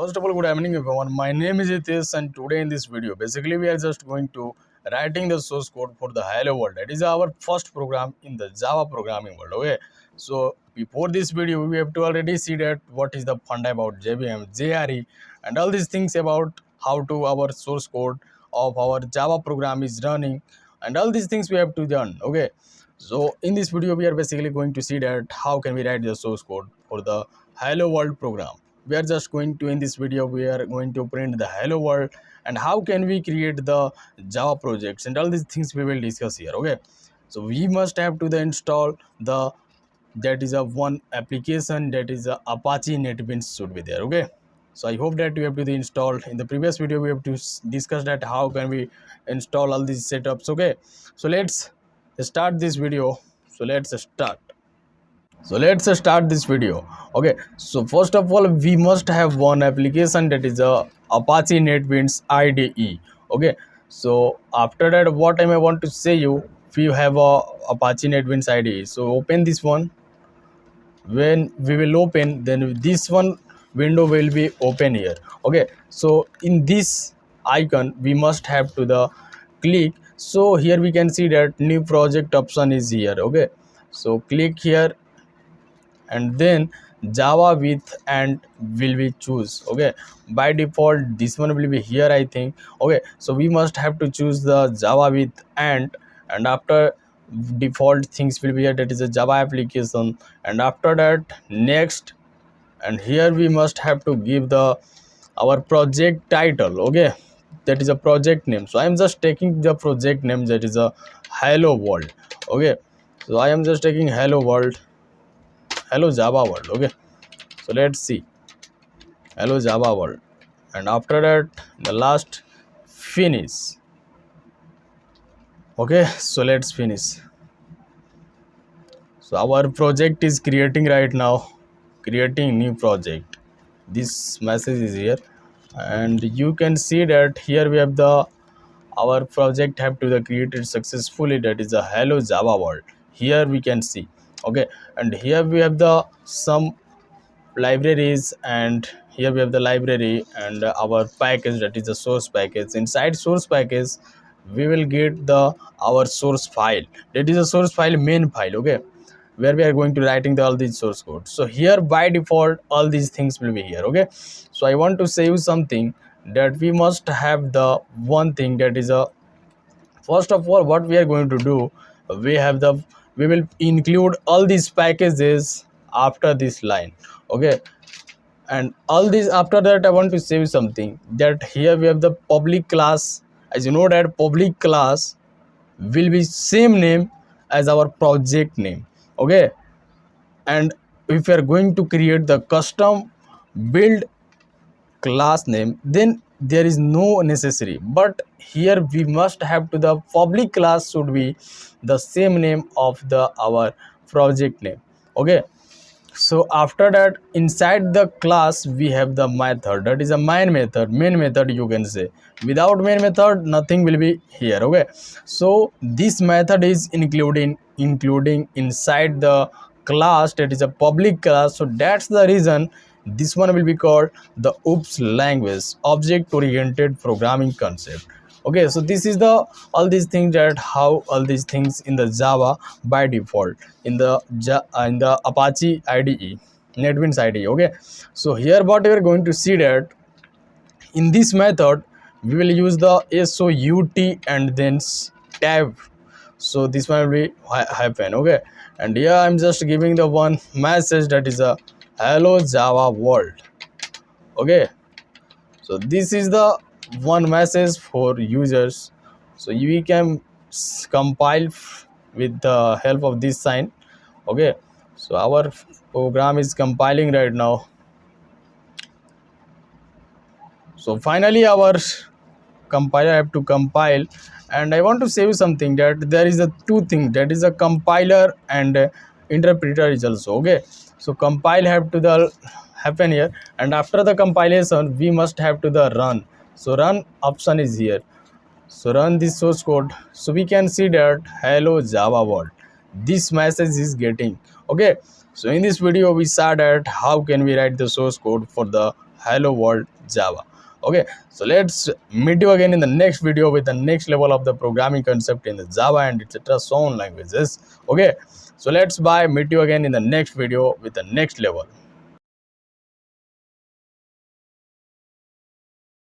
First of all, good evening everyone. My name is Hitesh and today in this video, basically we are just going to writing the source code for the Hello World. That is our first program in the Java programming world. Okay. So before this video, we have to already see that what is the funda about JVM, JRE and all these things about how to our source code of our Java program is running and all these things we have to done. Okay. So in this video, we are basically going to see that how can we write the source code for the Hello World program. We are just going to, in this video we are going to print the hello world and how can we create the Java projects and all these things we will discuss here. Okay, so we must have to the install the that is a one application, that is a Apache NetBeans should be there. Okay, so I hope that you have to the install. In the previous video we have to discuss that how can we install all these setups. Okay, so let's start this video. Let's start this video. Okay, so first of all we must have one application, that is a Apache NetBeans IDE. Okay, so after that what I want to say you, if you have a Apache NetBeans IDE, so open this one. When we will open, then this one window will be open here. Okay, so in this icon we must have to the click. So here we can see that new project option is here. Okay, so click here and then Java with and will be choose. Okay, by default this one will be here I think. Okay, so we must have to choose the Java with and after default things will be here, that is a Java application, and after that next, and here we must have to give the our project title. Okay, that is a project name, so I am just taking the project name, that is a hello world. Okay, so I am just taking hello world, hello Java world. Okay, so let's see hello Java world, and after that the last finish. Okay, so let's finish. So our project is creating right now, creating new project. This message is here and you can see that here we have the our project have to the created successfully, that is a hello Java world. Here we can see. Okay, and here we have the some libraries, and here we have the library and our package, that is the source package. Inside source package we will get the our source file, that is a source file main file. Okay, where we are going to writing the all these source code. So here by default all these things will be here. Okay, so I want to say you something, that we must have the one thing, that is a first of all what we are going to do, we will include all these packages after this line. Okay, and all these after that I want to say you something, that here we have the public class. As you know that public class will be same name as our project name. Okay, and if we are going to create the custom build class name, then there is no necessary, but here we must have to the public class should be the same name of the our project name. Okay, so after that inside the class we have the method, that is a main method you can say. Without main method nothing will be here. Okay, so this method is including inside the class, that is a public class. So that's the reason this one will be called the OOPS language, object oriented programming concept. Okay, so this is the all these things, that how all these things in the Java by default in the Apache IDE, NetBeans IDE. Okay, so here what we are going to see, that in this method we will use the SOUT and then tab. So this one will be happen. Okay, and here I'm just giving the one message, that is a hello Java world. Okay, so this is the one message for users. So we can compile with the help of this sign. Okay, so our program is compiling right now. So finally our compiler have to compile, and I want to say you something, that there is a two thing, that is a compiler and interpreter is also. Okay, so compile have to the happen here, and after the compilation we must have to the run. So run option is here, so run this source code. So we can see that hello Java world, this message is getting. Okay, so in this video we saw that how can we write the source code for the hello world Java. Okay, so let's meet you again in the next video with the next level of the programming concept in the Java and etc. so on languages. Okay, so let's bye, meet you again in the next video with the next level.